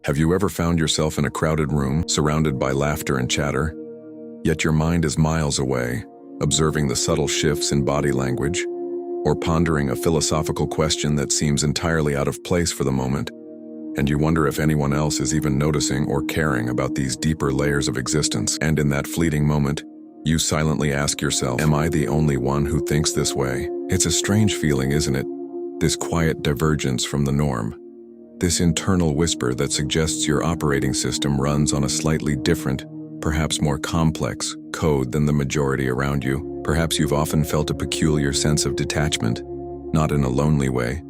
Have you ever found yourself in a crowded room, surrounded by laughter and chatter? Yet your mind is miles away, observing the subtle shifts in body language, or pondering a philosophical question that seems entirely out of place for the moment, and you wonder if anyone else is even noticing or caring about these deeper layers of existence. And in that fleeting moment, you silently ask yourself, am I the only one who thinks this way? It's a strange feeling, isn't it? This quiet divergence from the norm. This internal whisper that suggests your operating system runs on a slightly different, perhaps more complex, code than the majority around you. Perhaps you've often felt a peculiar sense of detachment, not in a lonely way,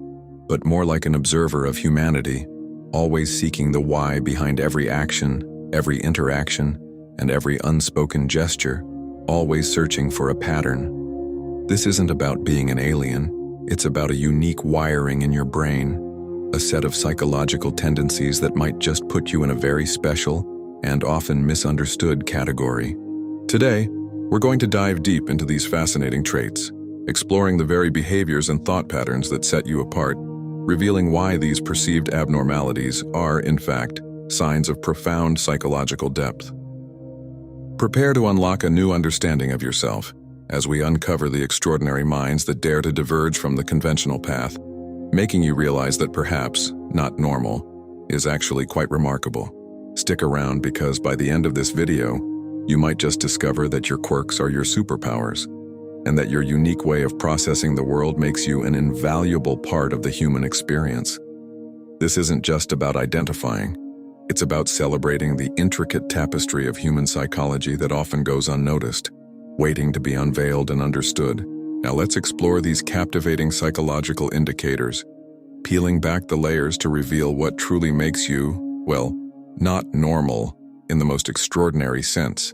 but more like an observer of humanity, always seeking the why behind every action, every interaction, and every unspoken gesture, always searching for a pattern. This isn't about being an alien, it's about a unique wiring in your brain, a set of psychological tendencies that might just put you in a very special and often misunderstood category. Today, we're going to dive deep into these fascinating traits, exploring the very behaviors and thought patterns that set you apart, revealing why these perceived abnormalities are, in fact, signs of profound psychological depth. Prepare to unlock a new understanding of yourself as we uncover the extraordinary minds that dare to diverge from the conventional path, making you realize that perhaps not normal is actually quite remarkable. Stick around because by the end of this video, you might just discover that your quirks are your superpowers, and that your unique way of processing the world makes you an invaluable part of the human experience. This isn't just about identifying, it's about celebrating the intricate tapestry of human psychology that often goes unnoticed, waiting to be unveiled and understood. Now let's explore these captivating psychological indicators, peeling back the layers to reveal what truly makes you, well, not normal in the most extraordinary sense.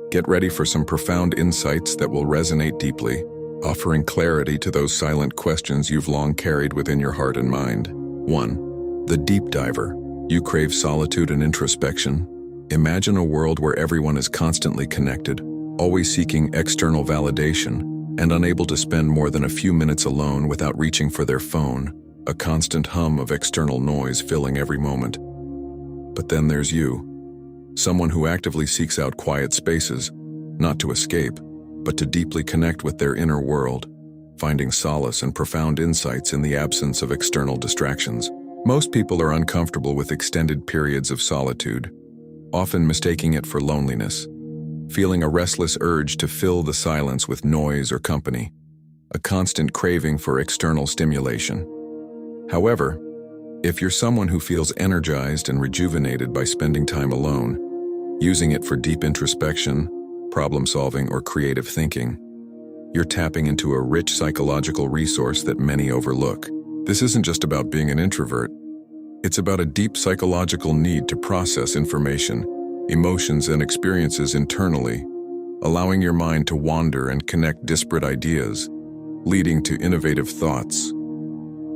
Get ready for some profound insights that will resonate deeply, offering clarity to those silent questions you've long carried within your heart and mind. 1. The deep diver. You crave solitude and introspection. Imagine a world where everyone is constantly connected, always seeking external validation, and unable to spend more than a few minutes alone without reaching for their phone, a constant hum of external noise filling every moment. But then there's you, someone who actively seeks out quiet spaces, not to escape, but to deeply connect with their inner world, finding solace and profound insights in the absence of external distractions. Most people are uncomfortable with extended periods of solitude, often mistaking it for loneliness, feeling a restless urge to fill the silence with noise or company, a constant craving for external stimulation. However, if you're someone who feels energized and rejuvenated by spending time alone, using it for deep introspection, problem-solving, or creative thinking, you're tapping into a rich psychological resource that many overlook. This isn't just about being an introvert. It's about a deep psychological need to process information, emotions, and experiences internally, allowing your mind to wander and connect disparate ideas, leading to innovative thoughts.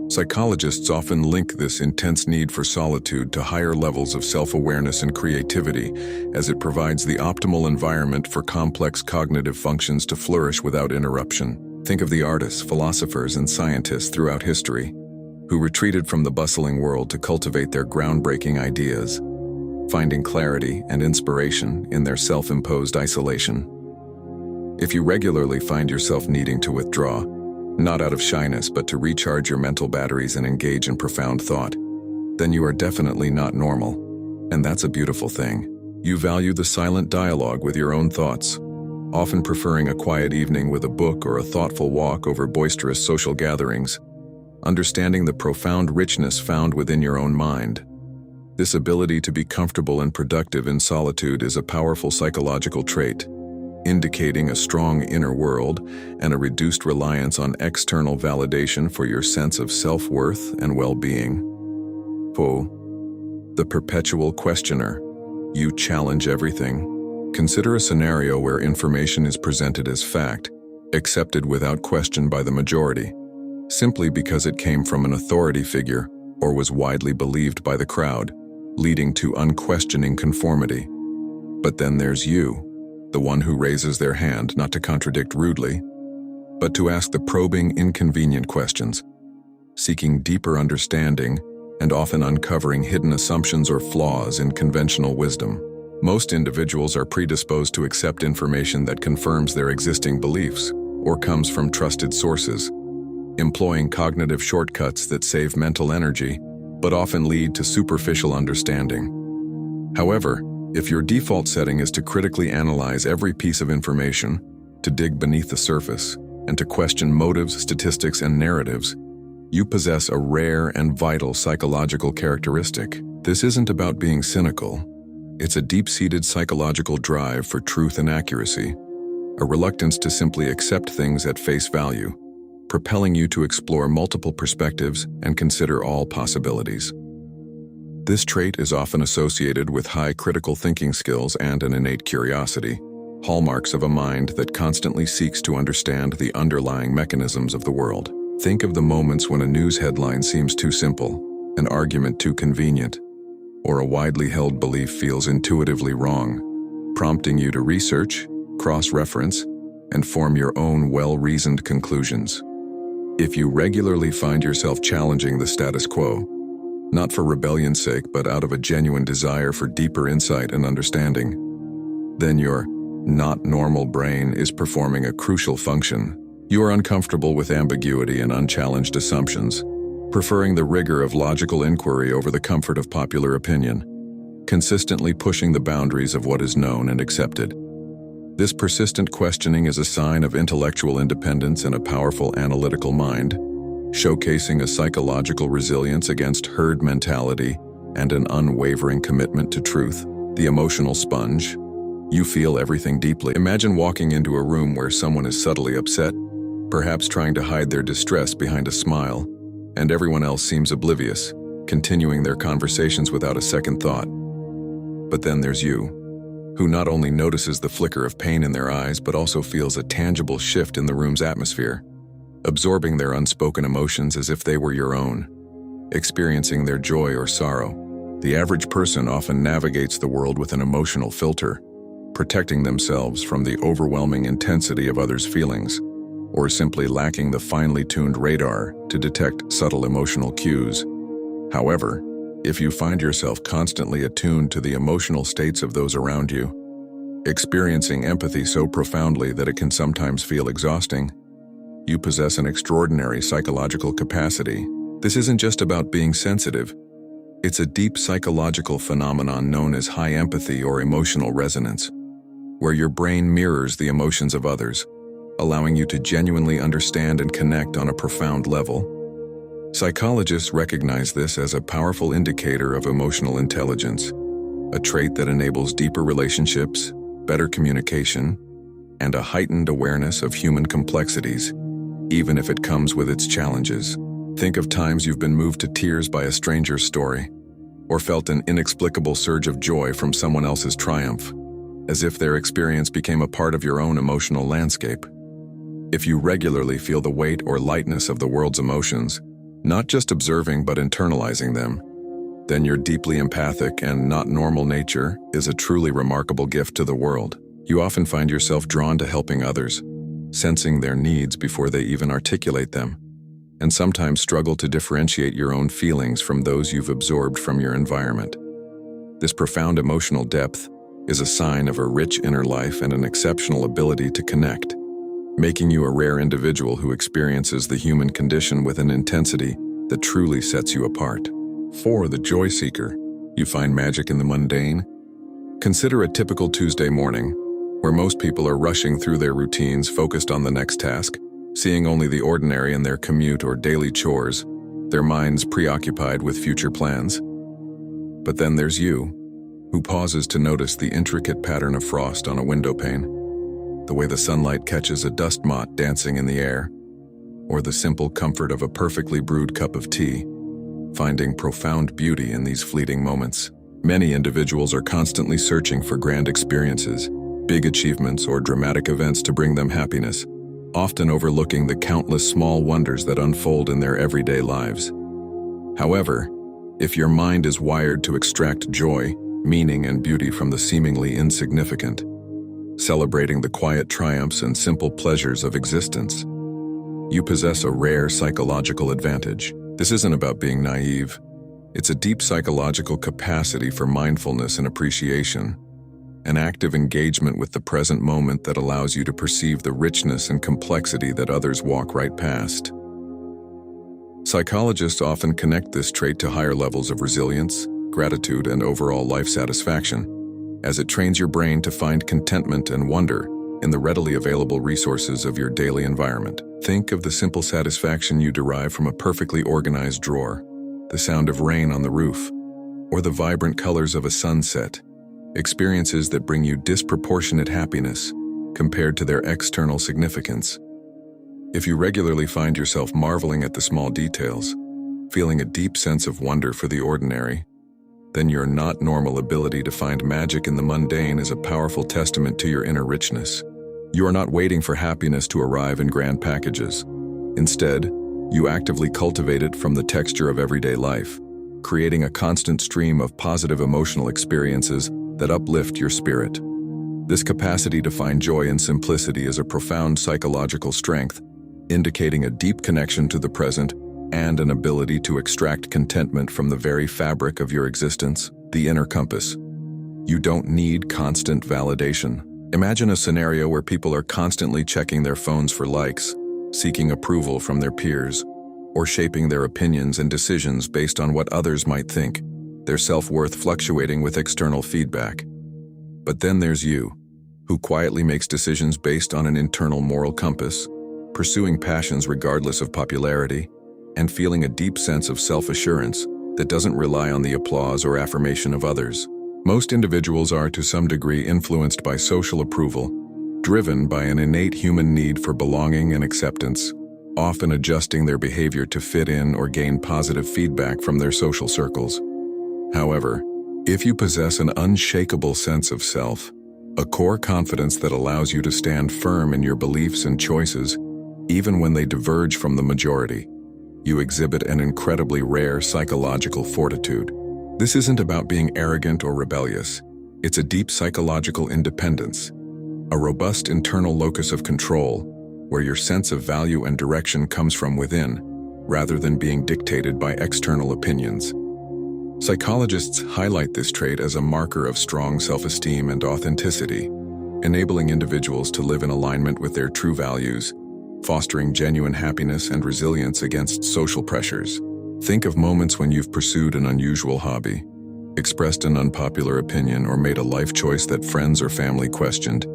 Psychologists often link this intense need for solitude to higher levels of self-awareness and creativity, as it provides the optimal environment for complex cognitive functions to flourish without interruption. Think of the artists, philosophers, and scientists throughout history, who retreated from the bustling world to cultivate their groundbreaking ideas, finding clarity and inspiration in their self-imposed isolation. If you regularly find yourself needing to withdraw, not out of shyness but to recharge your mental batteries and engage in profound thought, then you are definitely not normal. And that's a beautiful thing. You value the silent dialogue with your own thoughts, often preferring a quiet evening with a book or a thoughtful walk over boisterous social gatherings, understanding the profound richness found within your own mind. This ability to be comfortable and productive in solitude is a powerful psychological trait, indicating a strong inner world and a reduced reliance on external validation for your sense of self-worth and well-being. 4. The perpetual questioner. You challenge everything. Consider a scenario where information is presented as fact, accepted without question by the majority, simply because it came from an authority figure or was widely believed by the crowd, leading to unquestioning conformity. But then there's you, the one who raises their hand not to contradict rudely, but to ask the probing, inconvenient questions, seeking deeper understanding and often uncovering hidden assumptions or flaws in conventional wisdom. Most individuals are predisposed to accept information that confirms their existing beliefs or comes from trusted sources, employing cognitive shortcuts that save mental energy but often lead to superficial understanding. However, if your default setting is to critically analyze every piece of information, to dig beneath the surface, and to question motives, statistics, and narratives, you possess a rare and vital psychological characteristic. This isn't about being cynical. It's a deep-seated psychological drive for truth and accuracy, a reluctance to simply accept things at face value, propelling you to explore multiple perspectives and consider all possibilities. This trait is often associated with high critical thinking skills and an innate curiosity, hallmarks of a mind that constantly seeks to understand the underlying mechanisms of the world. Think of the moments when a news headline seems too simple, an argument too convenient, or a widely held belief feels intuitively wrong, prompting you to research, cross-reference, and form your own well-reasoned conclusions. If you regularly find yourself challenging the status quo, not for rebellion's sake but out of a genuine desire for deeper insight and understanding, then your not normal brain is performing a crucial function. You are uncomfortable with ambiguity and unchallenged assumptions, preferring the rigor of logical inquiry over the comfort of popular opinion, consistently pushing the boundaries of what is known and accepted. This persistent questioning is a sign of intellectual independence and a powerful analytical mind, showcasing a psychological resilience against herd mentality and an unwavering commitment to truth. The emotional sponge. You feel everything deeply. Imagine walking into a room where someone is subtly upset, perhaps trying to hide their distress behind a smile, and everyone else seems oblivious, continuing their conversations without a second thought. But then there's you, who not only notices the flicker of pain in their eyes but also feels a tangible shift in the room's atmosphere, absorbing their unspoken emotions as if they were your own, experiencing their joy or sorrow. The average person often navigates the world with an emotional filter, protecting themselves from the overwhelming intensity of others' feelings, or simply lacking the finely tuned radar to detect subtle emotional cues. However, if you find yourself constantly attuned to the emotional states of those around you, experiencing empathy so profoundly that it can sometimes feel exhausting, you possess an extraordinary psychological capacity. This isn't just about being sensitive. It's a deep psychological phenomenon known as high empathy or emotional resonance, where your brain mirrors the emotions of others, allowing you to genuinely understand and connect on a profound level. Psychologists recognize this as a powerful indicator of emotional intelligence, a trait that enables deeper relationships, better communication, and a heightened awareness of human complexities, even if it comes with its challenges. Think of times you've been moved to tears by a stranger's story, or felt an inexplicable surge of joy from someone else's triumph, as if their experience became a part of your own emotional landscape. If you regularly feel the weight or lightness of the world's emotions, not just observing but internalizing them, then your deeply empathic and not normal nature is a truly remarkable gift to the world. You often find yourself drawn to helping others, sensing their needs before they even articulate them, and sometimes struggle to differentiate your own feelings from those you've absorbed from your environment. This profound emotional depth is a sign of a rich inner life and an exceptional ability to connect, making you a rare individual who experiences the human condition with an intensity that truly sets you apart. For the joy seeker, you find magic in the mundane. Consider a typical Tuesday morning, where most people are rushing through their routines focused on the next task, seeing only the ordinary in their commute or daily chores, their minds preoccupied with future plans. But then there's you, who pauses to notice the intricate pattern of frost on a window pane, the way the sunlight catches a dust mote dancing in the air, or the simple comfort of a perfectly brewed cup of tea, finding profound beauty in these fleeting moments. Many individuals are constantly searching for grand experiences, big achievements, or dramatic events to bring them happiness, often overlooking the countless small wonders that unfold in their everyday lives. However, if your mind is wired to extract joy, meaning, and beauty from the seemingly insignificant, celebrating the quiet triumphs and simple pleasures of existence, you possess a rare psychological advantage. This isn't about being naive. It's a deep psychological capacity for mindfulness and appreciation, an active engagement with the present moment that allows you to perceive the richness and complexity that others walk right past. Psychologists often connect this trait to higher levels of resilience, gratitude, and overall life satisfaction, as it trains your brain to find contentment and wonder in the readily available resources of your daily environment. Think of the simple satisfaction you derive from a perfectly organized drawer, the sound of rain on the roof, or the vibrant colors of a sunset, experiences that bring you disproportionate happiness compared to their external significance. If you regularly find yourself marveling at the small details, feeling a deep sense of wonder for the ordinary, then your not normal ability to find magic in the mundane is a powerful testament to your inner richness. You are not waiting for happiness to arrive in grand packages. Instead, you actively cultivate it from the texture of everyday life, creating a constant stream of positive emotional experiences that uplift your spirit. This capacity to find joy in simplicity is a profound psychological strength, indicating a deep connection to the present and an ability to extract contentment from the very fabric of your existence, the inner compass. You don't need constant validation. Imagine a scenario where people are constantly checking their phones for likes, seeking approval from their peers, or shaping their opinions and decisions based on what others might think, their self-worth fluctuating with external feedback. But then there's you, who quietly makes decisions based on an internal moral compass, pursuing passions regardless of popularity, and feeling a deep sense of self-assurance that doesn't rely on the applause or affirmation of others. Most individuals are to some degree influenced by social approval, driven by an innate human need for belonging and acceptance, often adjusting their behavior to fit in or gain positive feedback from their social circles. However, if you possess an unshakable sense of self, a core confidence that allows you to stand firm in your beliefs and choices, even when they diverge from the majority, you exhibit an incredibly rare psychological fortitude. This isn't about being arrogant or rebellious. It's a deep psychological independence, a robust internal locus of control, where your sense of value and direction comes from within, rather than being dictated by external opinions. Psychologists highlight this trait as a marker of strong self-esteem and authenticity, enabling individuals to live in alignment with their true values, fostering genuine happiness and resilience against social pressures. Think of moments when you've pursued an unusual hobby, expressed an unpopular opinion, or made a life choice that friends or family questioned,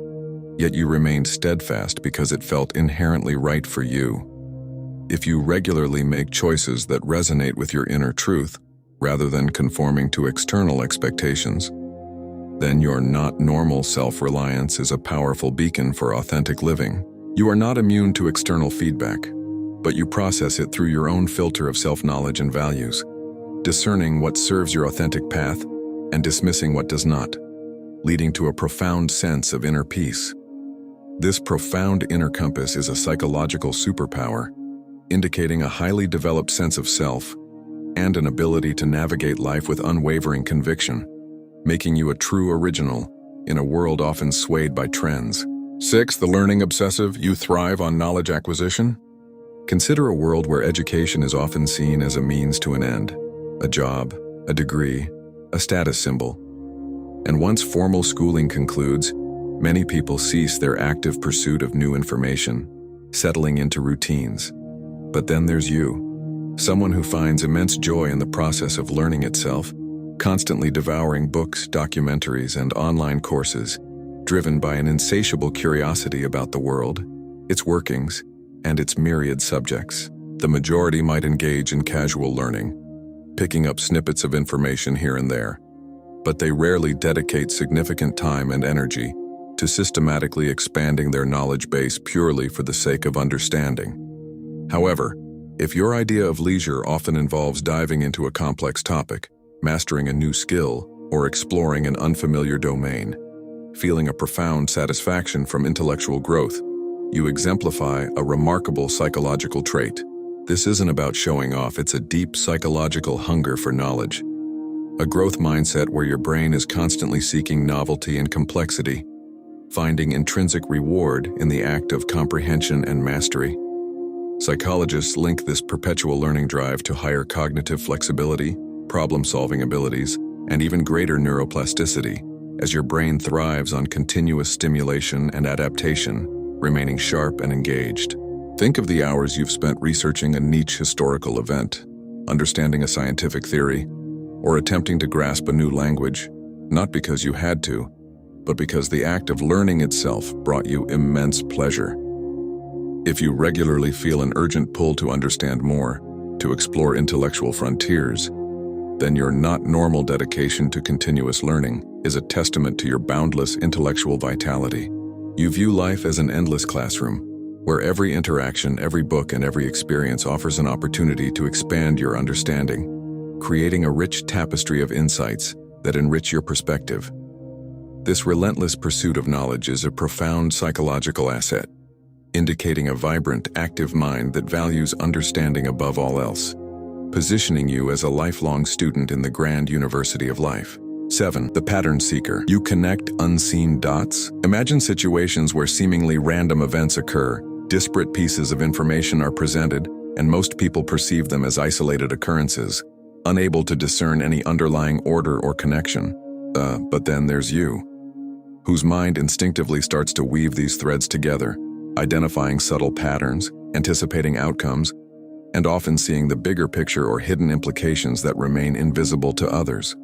yet you remained steadfast because it felt inherently right for you. If you regularly make choices that resonate with your inner truth, rather than conforming to external expectations, then your not normal self-reliance is a powerful beacon for authentic living. You are not immune to external feedback, but you process it through your own filter of self-knowledge and values, discerning what serves your authentic path and dismissing what does not, leading to a profound sense of inner peace. This profound inner compass is a psychological superpower, indicating a highly developed sense of self and an ability to navigate life with unwavering conviction, making you a true original in a world often swayed by trends. 6. The learning obsessive, you thrive on knowledge acquisition? Consider a world where education is often seen as a means to an end, a job, a degree, a status symbol. And once formal schooling concludes, many people cease their active pursuit of new information, settling into routines. But then there's you, someone who finds immense joy in the process of learning itself, constantly devouring books, documentaries, and online courses, driven by an insatiable curiosity about the world, its workings, and its myriad subjects. The majority might engage in casual learning, picking up snippets of information here and there, but they rarely dedicate significant time and energy to systematically expanding their knowledge base purely for the sake of understanding. However, if your idea of leisure often involves diving into a complex topic, mastering a new skill, or exploring an unfamiliar domain, feeling a profound satisfaction from intellectual growth, you exemplify a remarkable psychological trait. This isn't about showing off, it's a deep psychological hunger for knowledge. A growth mindset where your brain is constantly seeking novelty and complexity, finding intrinsic reward in the act of comprehension and mastery. Psychologists link this perpetual learning drive to higher cognitive flexibility, problem-solving abilities, and even greater neuroplasticity, as your brain thrives on continuous stimulation and adaptation, remaining sharp and engaged. Think of the hours you've spent researching a niche historical event, understanding a scientific theory, or attempting to grasp a new language, not because you had to, but because the act of learning itself brought you immense pleasure. If you regularly feel an urgent pull to understand more, to explore intellectual frontiers, then your not normal dedication to continuous learning is a testament to your boundless intellectual vitality. You view life as an endless classroom, where every interaction, every book, and every experience offers an opportunity to expand your understanding, creating a rich tapestry of insights that enrich your perspective. This relentless pursuit of knowledge is a profound psychological asset, indicating a vibrant, active mind that values understanding above all else, positioning you as a lifelong student in the grand university of life. 7. The pattern seeker. You connect unseen dots? Imagine situations where seemingly random events occur, disparate pieces of information are presented, and most people perceive them as isolated occurrences, unable to discern any underlying order or connection. But then there's you, whose mind instinctively starts to weave these threads together, identifying subtle patterns, anticipating outcomes, and often seeing the bigger picture or hidden implications that remain invisible to others.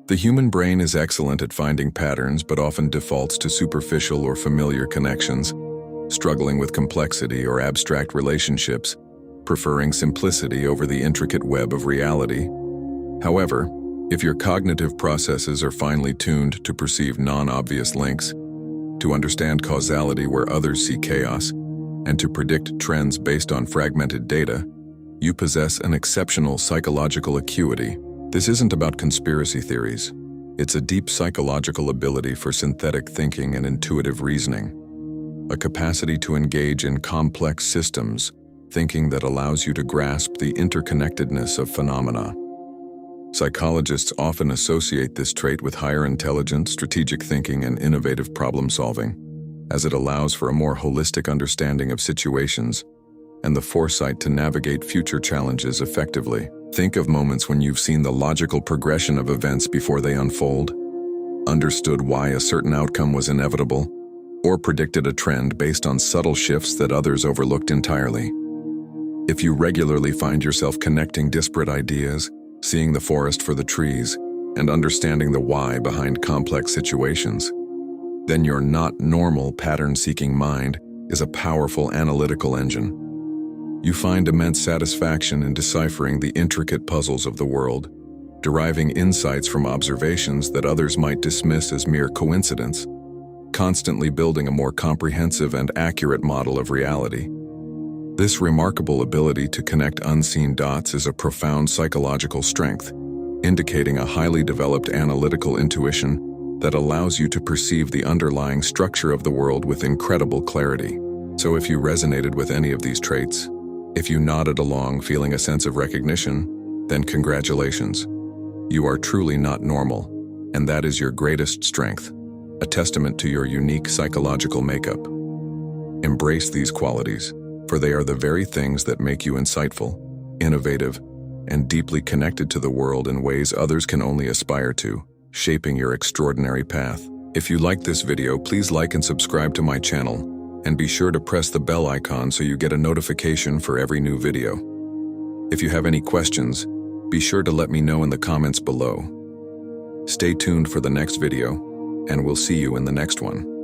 The human brain is excellent at finding patterns but often defaults to superficial or familiar connections, struggling with complexity or abstract relationships, preferring simplicity over the intricate web of reality. However, if your cognitive processes are finely tuned to perceive non-obvious links, to understand causality where others see chaos, and to predict trends based on fragmented data, you possess an exceptional psychological acuity. This isn't about conspiracy theories. It's a deep psychological ability for synthetic thinking and intuitive reasoning, a capacity to engage in complex systems, thinking that allows you to grasp the interconnectedness of phenomena. Psychologists often associate this trait with higher intelligence, strategic thinking, and innovative problem-solving, as it allows for a more holistic understanding of situations and the foresight to navigate future challenges effectively. Think of moments when you've seen the logical progression of events before they unfold, understood why a certain outcome was inevitable, or predicted a trend based on subtle shifts that others overlooked entirely. If you regularly find yourself connecting disparate ideas, seeing the forest for the trees, and understanding the why behind complex situations, then your not normal pattern-seeking mind is a powerful analytical engine. You find immense satisfaction in deciphering the intricate puzzles of the world, deriving insights from observations that others might dismiss as mere coincidence, constantly building a more comprehensive and accurate model of reality. This remarkable ability to connect unseen dots is a profound psychological strength, indicating a highly developed analytical intuition that allows you to perceive the underlying structure of the world with incredible clarity. So if you resonated with any of these traits, if you nodded along feeling a sense of recognition, then congratulations. You are truly not normal, and that is your greatest strength, a testament to your unique psychological makeup. Embrace these qualities, for they are the very things that make you insightful, innovative, and deeply connected to the world in ways others can only aspire to, shaping your extraordinary path. If you liked this video, please like and subscribe to my channel, and be sure to press the bell icon so you get a notification for every new video. If you have any questions, be sure to let me know in the comments below. Stay tuned for the next video, and we'll see you in the next one.